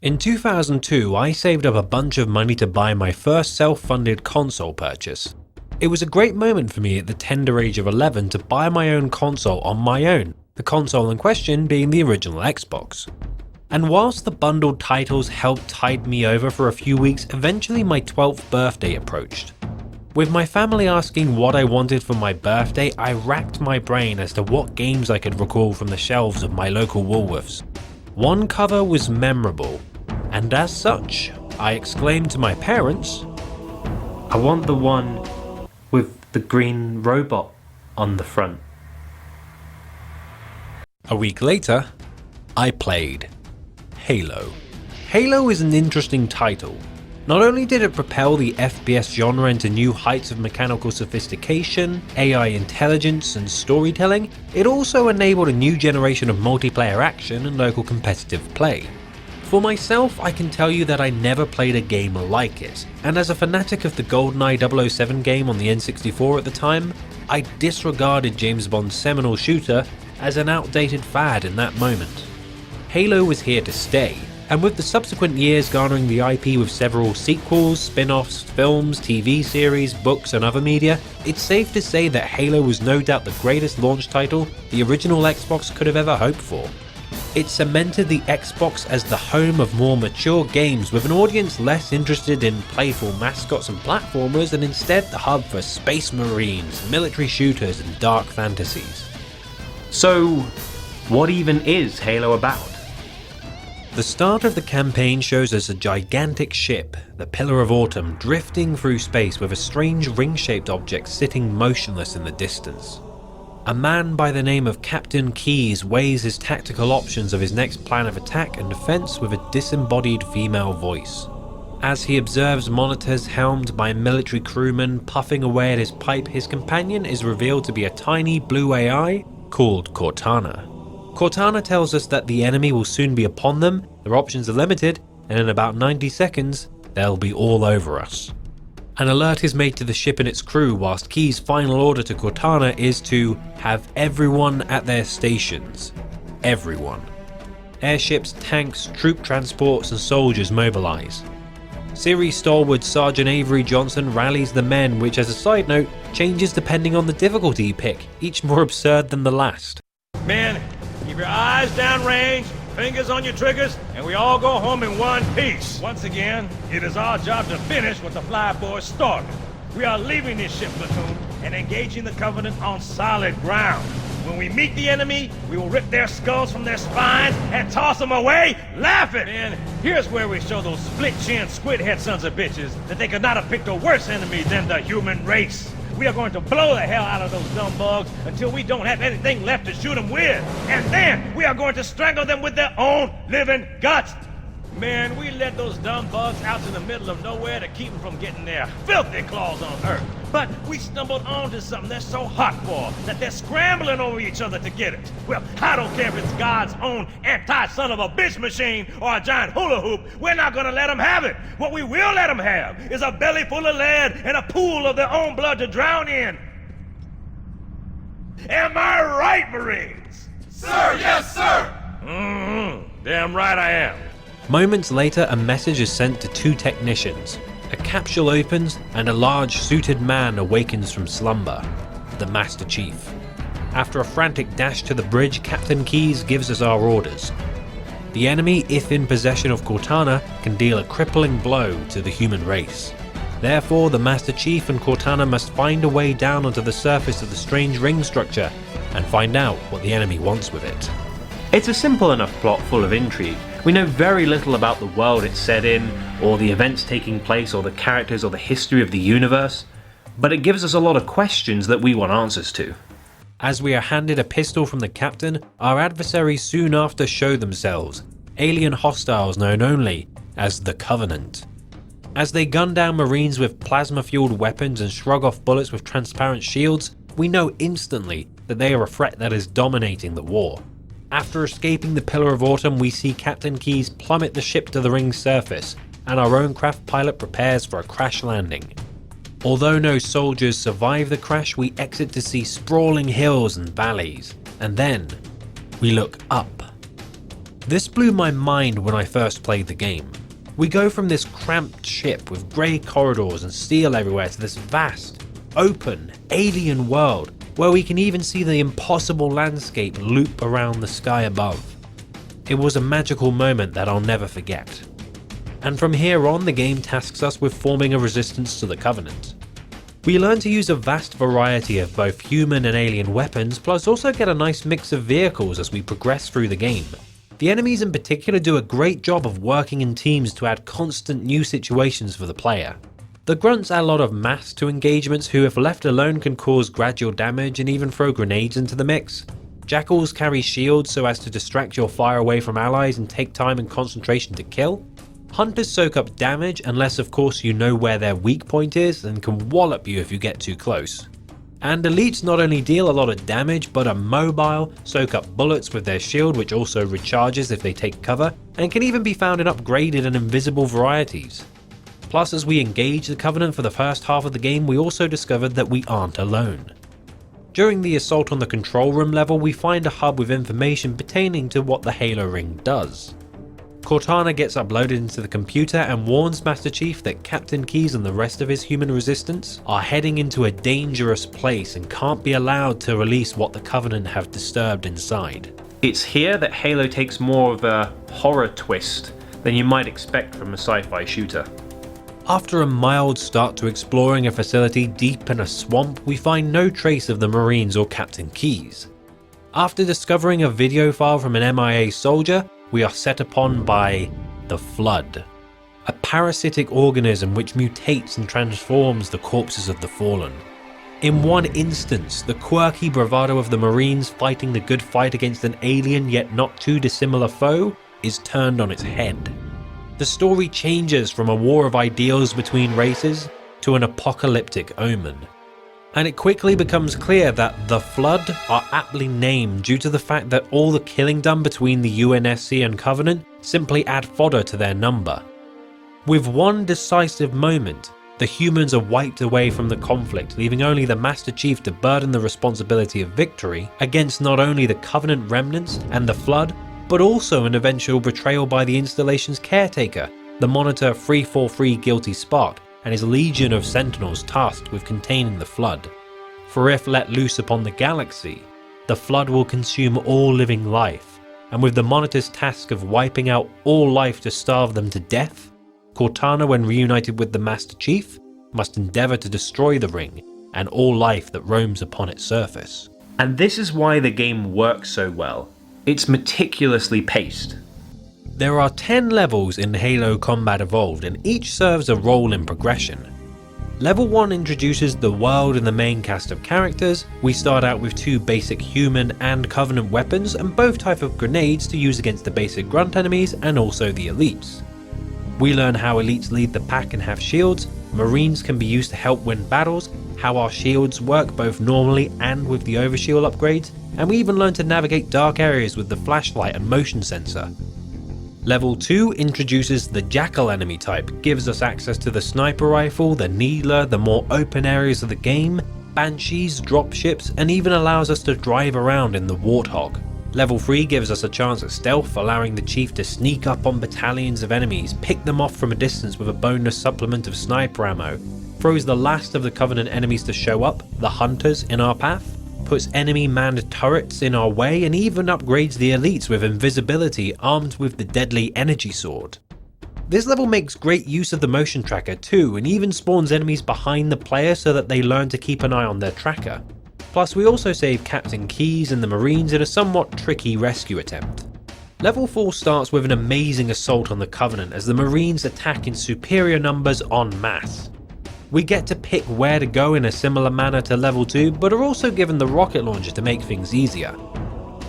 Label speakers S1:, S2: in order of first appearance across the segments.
S1: In 2002, I saved up a bunch of money to buy my first self-funded console purchase. It was a great moment for me at the tender age of 11 to buy my own console on my own, the console in question being the original Xbox. And whilst the bundled titles helped tide me over for a few weeks, eventually my 12th birthday approached. With my family asking what I wanted for my birthday, I racked my brain as to what games I could recall from the shelves of my local Woolworths. One cover was memorable, and as such, I exclaimed to my parents, "I want the one with the green robot on the front." A week later, I played Halo. Halo is an interesting title. Not only did it propel the FPS genre into new heights of mechanical sophistication, AI intelligence, and storytelling, it also enabled a new generation of multiplayer action and local competitive play. For myself, I can tell you that I never played a game like it, and as a fanatic of the GoldenEye 007 game on the N64 at the time, I disregarded James Bond's seminal shooter as an outdated fad in that moment. Halo was here to stay, and with the subsequent years garnering the IP with several sequels, spin-offs, films, TV series, books and other media, it's safe to say that Halo was no doubt the greatest launch title the original Xbox could have ever hoped for. It cemented the Xbox as the home of more mature games with an audience less interested in playful mascots and platformers and instead the hub for space marines, military shooters and dark fantasies.
S2: So, what even is Halo about?
S1: The start of the campaign shows us a gigantic ship, the Pillar of Autumn, drifting through space with a strange ring-shaped object sitting motionless in the distance. A man by the name of Captain Keyes weighs his tactical options of his next plan of attack and defense with a disembodied female voice. As he observes monitors helmed by military crewmen puffing away at his pipe, his companion is revealed to be a tiny blue AI called Cortana. Cortana tells us that the enemy will soon be upon them, their options are limited, and in about 90 seconds, they'll be all over us. An alert is made to the ship and its crew, whilst Key's final order to Cortana is to have everyone at their stations. Everyone. Airships, tanks, troop transports and soldiers mobilise. Series stalwart Sergeant Avery Johnson rallies the men, which as a side note, changes depending on the difficulty you pick, each more absurd than the last.
S3: Men, keep your eyes downrange, fingers on your triggers, and we all go home in one piece. Once again, it is our job to finish what the Flyboys started. We are leaving this ship platoon and engaging the Covenant on solid ground. When we meet the enemy, we will rip their skulls from their spines and toss them away, laughing. And here's where we show those split-chin, squid-head sons of bitches that they could not have picked a worse enemy than the human race. We are going to blow the hell out of those dumb bugs until we don't have anything left to shoot them with. And then we are going to strangle them with their own living guts. Man, we let those dumb bugs out in the middle of nowhere to keep them from getting their filthy claws on Earth. But we stumbled onto something they're so hot for that they're scrambling over each other to get it. Well, I don't care if it's God's own anti-son of a bitch machine or a giant hula hoop, we're not gonna let them have it. What we will let them have is a belly full of lead and a pool of their own blood to drown in. Am I right, Marines?
S4: Sir, yes, sir!
S3: Damn right I am.
S1: Moments later, a message is sent to two technicians. A capsule opens and a large suited man awakens from slumber, the Master Chief. After a frantic dash to the bridge, Captain Keyes gives us our orders. The enemy, if in possession of Cortana, can deal a crippling blow to the human race. Therefore, the Master Chief and Cortana must find a way down onto the surface of the strange ring structure and find out what the enemy wants with it.
S2: It's a simple enough plot full of intrigue. We know very little about the world it's set in, or the events taking place, or the characters, or the history of the universe, but it gives us a lot of questions that we want answers to.
S1: As we are handed a pistol from the captain, our adversaries soon after show themselves, alien hostiles known only as the Covenant. As they gun down Marines with plasma-fueled weapons and shrug off bullets with transparent shields, we know instantly that they are a threat that is dominating the war. After escaping the Pillar of Autumn, we see Captain Keyes plummet the ship to the ring's surface, and our own craft pilot prepares for a crash landing. Although no soldiers survive the crash, we exit to see sprawling hills and valleys, and then we look up. This blew my mind when I first played the game. We go from this cramped ship with grey corridors and steel everywhere to this vast, open, alien world where we can even see the impossible landscape loop around the sky above. It was a magical moment that I'll never forget. And from here on, the game tasks us with forming a resistance to the Covenant. We learn to use a vast variety of both human and alien weapons, plus also get a nice mix of vehicles as we progress through the game. The enemies in particular do a great job of working in teams to add constant new situations for the player. The grunts add a lot of mass to engagements who, if left alone, can cause gradual damage and even throw grenades into the mix. Jackals carry shields so as to distract your fire away from allies and take time and concentration to kill. Hunters soak up damage unless of course you know where their weak point is and can wallop you if you get too close. And elites not only deal a lot of damage but are mobile, soak up bullets with their shield which also recharges if they take cover, and can even be found in upgraded and invisible varieties. Plus, as we engage the Covenant for the first half of the game, we also discovered that we aren't alone. During the assault on the control room level, we find a hub with information pertaining to what the Halo ring does. Cortana gets uploaded into the computer and warns Master Chief that Captain Keyes and the rest of his human resistance are heading into a dangerous place and can't be allowed to release what the Covenant have disturbed inside.
S2: It's here that Halo takes more of a horror twist than you might expect from a sci-fi shooter.
S1: After a mild start to exploring a facility deep in a swamp, we find no trace of the Marines or Captain Keyes. After discovering a video file from an MIA soldier, we are set upon by the Flood, a parasitic organism which mutates and transforms the corpses of the fallen. In one instance, the quirky bravado of the Marines fighting the good fight against an alien yet not too dissimilar foe is turned on its head. The story changes from a war of ideals between races to an apocalyptic omen. And it quickly becomes clear that the Flood are aptly named due to the fact that all the killing done between the UNSC and Covenant simply add fodder to their number. With one decisive moment, the humans are wiped away from the conflict, leaving only the Master Chief to burden the responsibility of victory against not only the Covenant remnants and the Flood, but also an eventual betrayal by the installation's caretaker, the Monitor 343 Guilty Spark, and his legion of sentinels tasked with containing the Flood. For if let loose upon the galaxy, the Flood will consume all living life, and with the Monitor's task of wiping out all life to starve them to death, Cortana, when reunited with the Master Chief, must endeavour to destroy the ring and all life that roams upon its surface.
S2: And this is why the game works so well. It's meticulously paced.
S1: There are 10 levels in Halo Combat Evolved, and each serves a role in progression. Level 1 introduces the world and the main cast of characters. We start out with 2 basic human and Covenant weapons and both types of grenades to use against the basic grunt enemies and also the elites. We learn how elites lead the pack and have shields, Marines can be used to help win battles, how our shields work both normally and with the overshield upgrades, and we even learn to navigate dark areas with the flashlight and motion sensor. Level 2 introduces the Jackal enemy type, gives us access to the sniper rifle, the needler, the more open areas of the game, banshees, dropships, and even allows us to drive around in the Warthog. Level 3 gives us a chance at stealth, allowing the Chief to sneak up on battalions of enemies, pick them off from a distance with a bonus supplement of sniper ammo, throws the last of the Covenant enemies to show up, the Hunters, in our path, puts enemy manned turrets in our way, and even upgrades the elites with invisibility armed with the deadly energy sword. This level makes great use of the motion tracker too, and even spawns enemies behind the player so that they learn to keep an eye on their tracker. Plus we also save Captain Keyes and the Marines in a somewhat tricky rescue attempt. Level 4 starts with an amazing assault on the Covenant as the Marines attack in superior numbers en masse. We get to pick where to go in a similar manner to level 2, but are also given the rocket launcher to make things easier.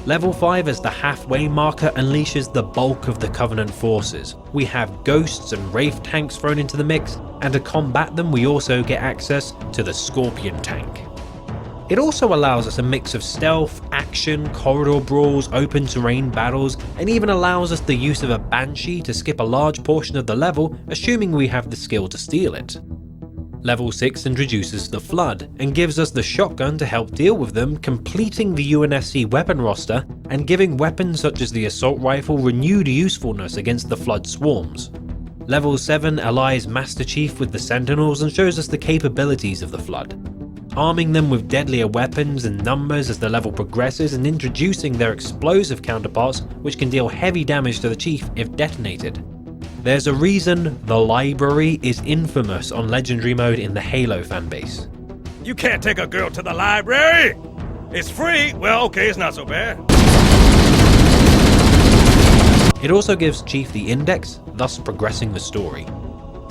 S1: Level 5 as the halfway marker unleashes the bulk of the Covenant forces. We have ghosts and wraith tanks thrown into the mix, and to combat them we also get access to the Scorpion tank. It also allows us a mix of stealth, action, corridor brawls, open terrain battles, and even allows us the use of a Banshee to skip a large portion of the level, assuming we have the skill to steal it. Level 6 introduces the Flood and gives us the shotgun to help deal with them, completing the UNSC weapon roster and giving weapons such as the assault rifle renewed usefulness against the Flood swarms. Level 7 allies Master Chief with the Sentinels and shows us the capabilities of the Flood, arming them with deadlier weapons and numbers as the level progresses and introducing their explosive counterparts which can deal heavy damage to the Chief if detonated. There's a reason the library is infamous on Legendary mode in the Halo fanbase.
S3: You can't take a girl to the library! It's free! Well, okay, it's not so bad.
S1: It also gives Chief the Index, thus progressing the story.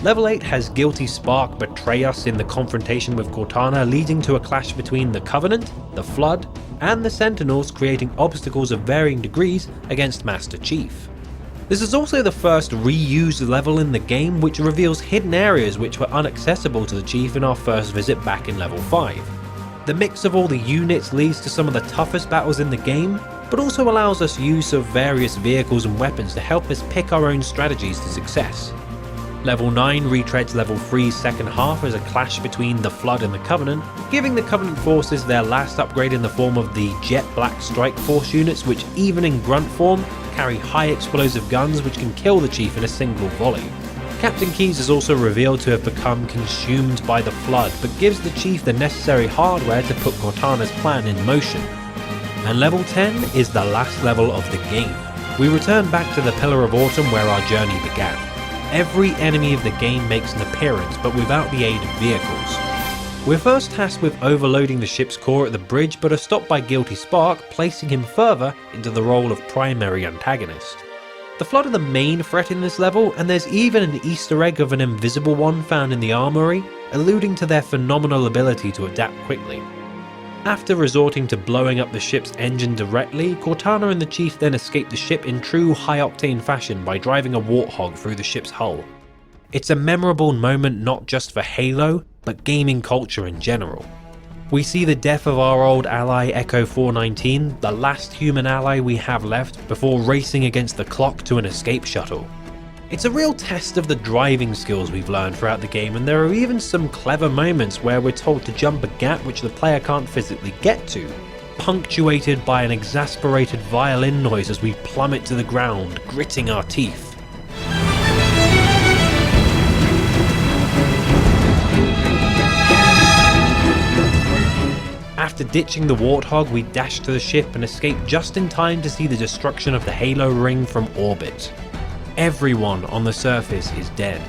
S1: Level 8 has Guilty Spark betray us in the confrontation with Cortana, leading to a clash between the Covenant, the Flood, and the Sentinels, creating obstacles of varying degrees against Master Chief. This is also the first reused level in the game, which reveals hidden areas which were inaccessible to the Chief in our first visit back in level 5. The mix of all the units leads to some of the toughest battles in the game, but also allows us use of various vehicles and weapons to help us pick our own strategies to success. Level 9 retreads Level 3's second half as a clash between the Flood and the Covenant, giving the Covenant forces their last upgrade in the form of the Jet Black Strike Force units, which even in grunt form carry high explosive guns which can kill the Chief in a single volley. Captain Keyes is also revealed to have become consumed by the Flood, but gives the Chief the necessary hardware to put Cortana's plan in motion. And Level 10 is the last level of the game. We return back to the Pillar of Autumn where our journey began. Every enemy of the game makes an appearance, but without the aid of vehicles. We're first tasked with overloading the ship's core at the bridge, but are stopped by Guilty Spark, placing him further into the role of primary antagonist. The Flood are the main threat in this level, and there's even an Easter egg of an invisible one found in the armory, alluding to their phenomenal ability to adapt quickly. After resorting to blowing up the ship's engine directly, Cortana and the Chief then escape the ship in true high-octane fashion by driving a warthog through the ship's hull. It's a memorable moment not just for Halo, but gaming culture in general. We see the death of our old ally Echo 419, the last human ally we have left, before racing against the clock to an escape shuttle. It's a real test of the driving skills we've learned throughout the game, and there are even some clever moments where we're told to jump a gap which the player can't physically get to, punctuated by an exasperated violin noise as we plummet to the ground, gritting our teeth. After ditching the Warthog, we dash to the ship and escape just in time to see the destruction of the Halo ring from orbit. Everyone on the surface is dead.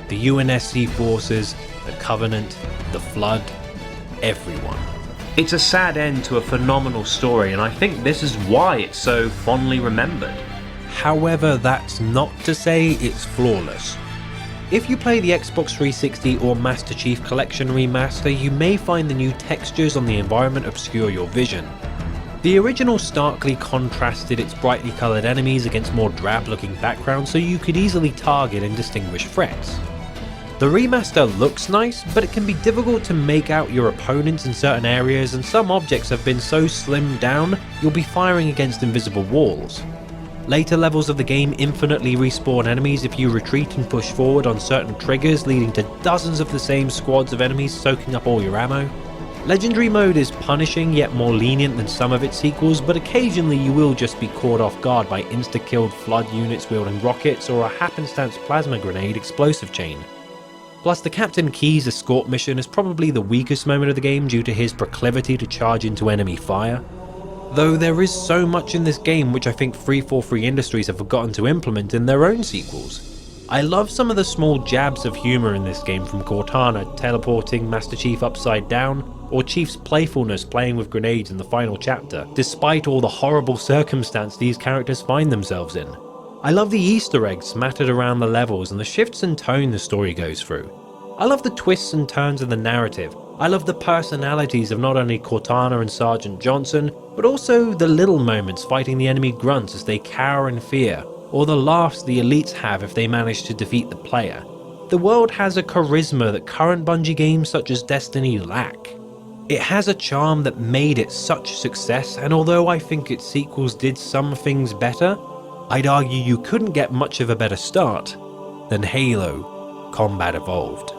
S1: The UNSC forces, the Covenant, the Flood, everyone.
S2: It's a sad end to a phenomenal story, and I think this is why it's so fondly remembered.
S1: However, that's not to say it's flawless. If you play the Xbox 360 or Master Chief Collection remaster, you may find the new textures on the environment obscure your vision. The original starkly contrasted its brightly coloured enemies against more drab-looking backgrounds so you could easily target and distinguish threats. The remaster looks nice, but it can be difficult to make out your opponents in certain areas, and some objects have been so slimmed down you'll be firing against invisible walls. Later levels of the game infinitely respawn enemies if you retreat and push forward on certain triggers, leading to dozens of the same squads of enemies soaking up all your ammo. Legendary mode is punishing yet more lenient than some of its sequels, but occasionally you will just be caught off guard by insta-killed Flood units wielding rockets or a happenstance plasma grenade explosive chain. Plus, the Captain Keyes escort mission is probably the weakest moment of the game due to his proclivity to charge into enemy fire. Though there is so much in this game which I think 343 Industries have forgotten to implement in their own sequels. I love some of the small jabs of humour in this game, from Cortana teleporting Master Chief upside down, or Chief's playfulness playing with grenades in the final chapter, despite all the horrible circumstance these characters find themselves in. I love the Easter eggs smattered around the levels and the shifts in tone the story goes through. I love the twists and turns of the narrative. I love the personalities of not only Cortana and Sergeant Johnson, but also the little moments fighting the enemy grunts as they cower in fear, or the laughs the elites have if they manage to defeat the player. The world has a charisma that current Bungie games such as Destiny lack. It has a charm that made it such success, and although I think its sequels did some things better, I'd argue you couldn't get much of a better start than Halo Combat Evolved.